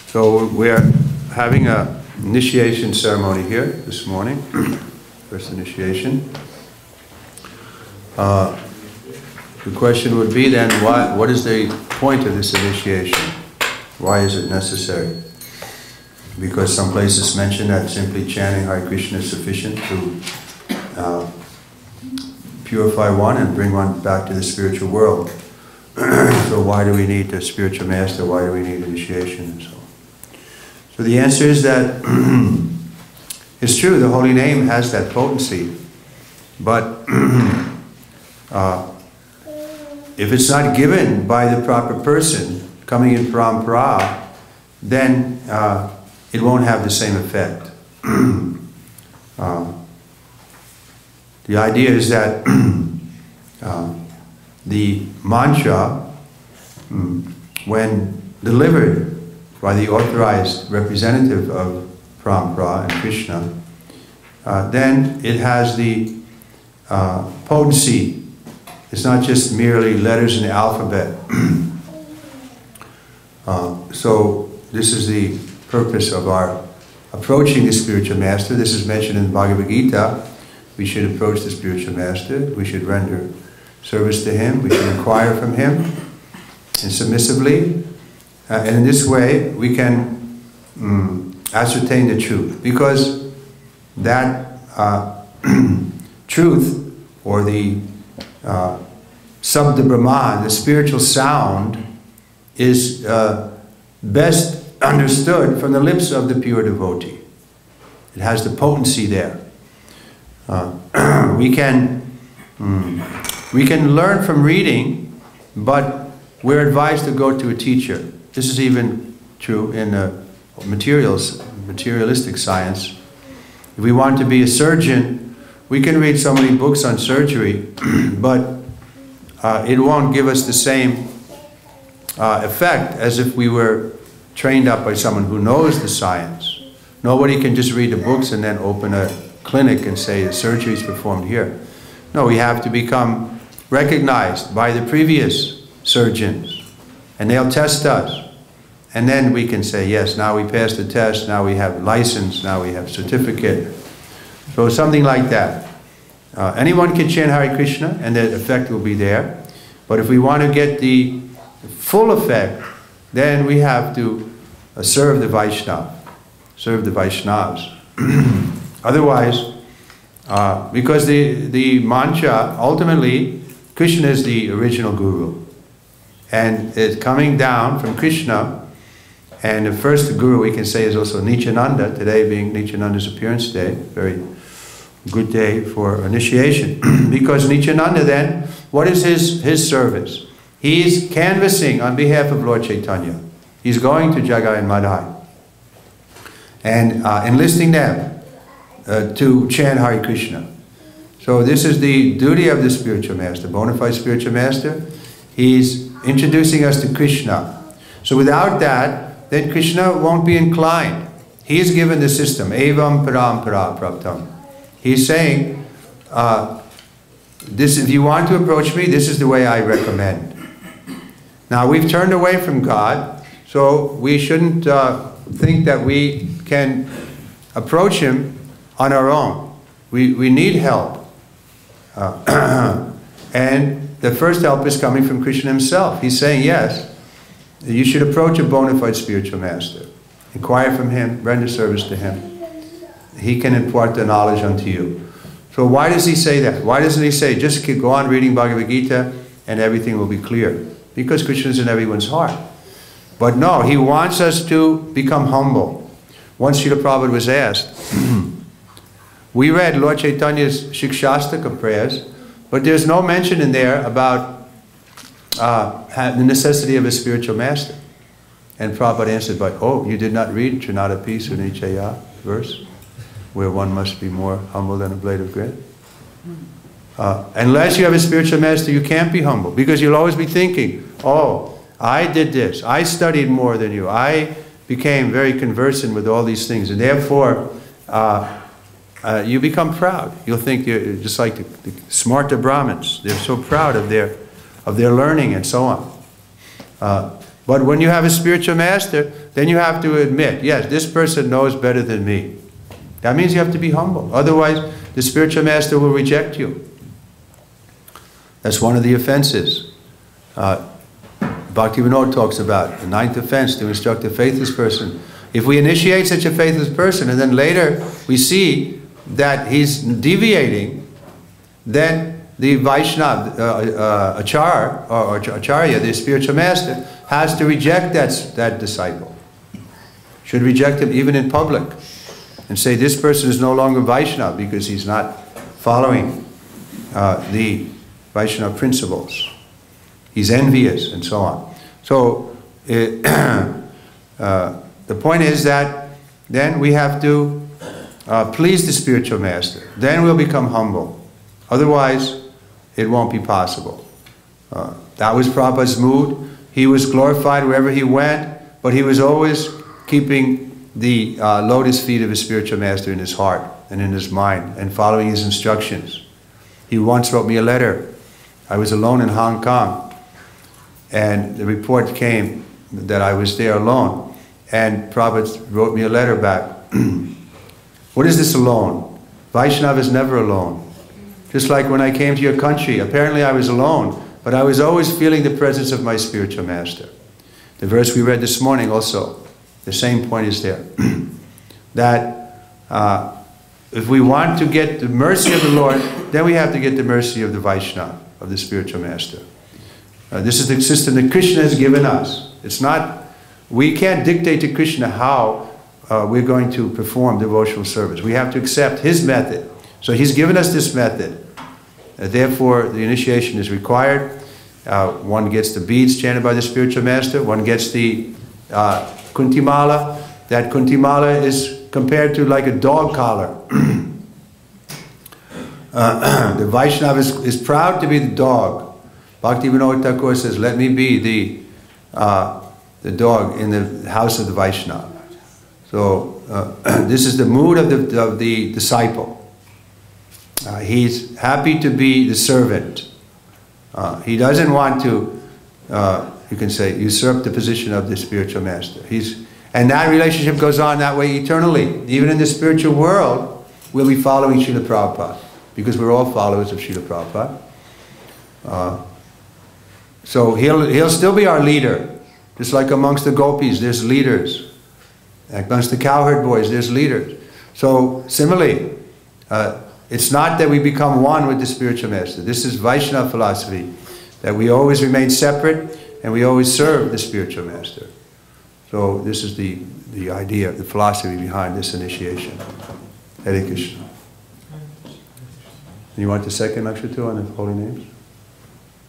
So we're having an initiation ceremony here this morning, first initiation. The question would be then, what is the point of this initiation? Why is it necessary? Because some places mention that simply chanting Hare Krishna is sufficient to purify one and bring one back to the spiritual world. So why do we need a spiritual master? Why do we need initiation and so on? So the answer is that it's true, the holy name has that potency, but if it's not given by the proper person coming in parampara, then it won't have the same effect. The idea is that the mantra, when delivered by the authorized representative of parampara and Krishna, then it has the potency. It's not just merely letters in the alphabet. So this is the purpose of our approaching the spiritual master. This is mentioned in Bhagavad Gita. We should approach the spiritual master. We should render service to him. We should inquire from him, and submissively. And in this way, we can ascertain the truth. Because that truth, or the Sabda Brahman, the spiritual sound, is best understood from the lips of the pure devotee. It has the potency there. We can learn from reading, but we're advised to go to a teacher. This is even true in materialistic science. If we want to be a surgeon, we can read so many books on surgery, but it won't give us the same effect as if we were trained up by someone who knows the science. Nobody can just read the books and then open a clinic and say the surgery is performed here. No, we have to become recognized by the previous surgeons, and they'll test us. And then we can say, yes, now we passed the test, now we have license, now we have certificate. So something like that. Anyone can chant Hare Krishna and the effect will be there. But if we want to get the full effect, then we have to serve the Vaishnava, serve the Vaishnavas. Otherwise, because the mantra, ultimately, Krishna is the original guru. And it's coming down from Krishna. And the first guru we can say is also Nityananda, today being Nityananda's appearance day, very good day for initiation. Because Nityananda then, what is his service? He's canvassing on behalf of Lord Chaitanya. He's going to Jagai and Madhai and enlisting them to chant Hare Krishna. So this is the duty of the spiritual master, bona fide spiritual master. He's introducing us to Krishna. So without that, then Krishna won't be inclined. He's given the system, evam parampara praptam. He's saying, this, if you want to approach me, this is the way I recommend. Now we've turned away from God, so we shouldn't think that we can approach him on our own. We need help. And the first help is coming from Krishna himself. He's saying, yes, you should approach a bona fide spiritual master. Inquire from him, render service to him. He can impart the knowledge unto you. So why does he say that? Why doesn't he say, just go on reading Bhagavad Gita and everything will be clear? Because Krishna is in everyone's heart. But no, he wants us to become humble. Once Srila Prabhupada was asked, we read Lord Chaitanya's Shikshastaka prayers, but there's no mention in there about the necessity of a spiritual master. And Prabhupada answered by, oh, you did not read Trinadapi Sunichaya verse, where one must be more humble than a blade of grass? Unless you have a spiritual master, you can't be humble, because you'll always be thinking, oh, I did this, I studied more than you, I became very conversant with all these things, and therefore you become proud. You'll think you're just like the smarta Brahmins. They're so proud of their learning and so on. But when you have a spiritual master, then you have to admit, yes, this person knows better than me. That means you have to be humble. Otherwise, the spiritual master will reject you. That's one of the offenses. Bhaktivinoda talks about the 9th offense, to instruct a faithless person. If we initiate such a faithless person and then later we see that he's deviating, then the Vaishnava, Acharya, the spiritual master, has to reject that disciple. Should reject him even in public and say this person is no longer Vaishnava because he's not following the Vaishnava principles. He's envious and so on. So the point is that then we have to please the spiritual master. Then we'll become humble. Otherwise, it won't be possible. That was Prabhupada's mood. He was glorified wherever he went, but he was always keeping the lotus feet of his spiritual master in his heart and in his mind and following his instructions. He once wrote me a letter. I was alone in Hong Kong, and the report came that I was there alone, and Prabhupada wrote me a letter back. What is this alone? Vaishnava is never alone. Just like when I came to your country, apparently I was alone, but I was always feeling the presence of my spiritual master. The verse we read this morning also, the same point is there. That if we want to get the mercy of the Lord, then we have to get the mercy of the Vaishnava, of the spiritual master. This is the system that Krishna has given us. It's not, we can't dictate to Krishna how we're going to perform devotional service. We have to accept his method. So he's given us this method. Therefore, the initiation is required. One gets the beads chanted by the spiritual master. One gets the kuntimala. That kuntimala is compared to like a dog collar. The Vaishnava is proud to be the dog. Bhaktivinoda Thakur says, let me be the dog in the house of the Vaishnava. So this is the mood of the disciple. He's happy to be the servant. He doesn't want to, you can say, usurp the position of the spiritual master. And that relationship goes on that way eternally. Even in the spiritual world, we'll be following Srila Prabhupada, because we're all followers of Srila Prabhupada. So he'll still be our leader. Just like amongst the gopis, there's leaders. Amongst the cowherd boys, there's leaders. So similarly, it's not that we become one with the spiritual master. This is Vaishnava philosophy, that we always remain separate and we always serve the spiritual master. So this is the idea, the philosophy behind this initiation. Hare Krishna. You want the second lecture too on the holy names?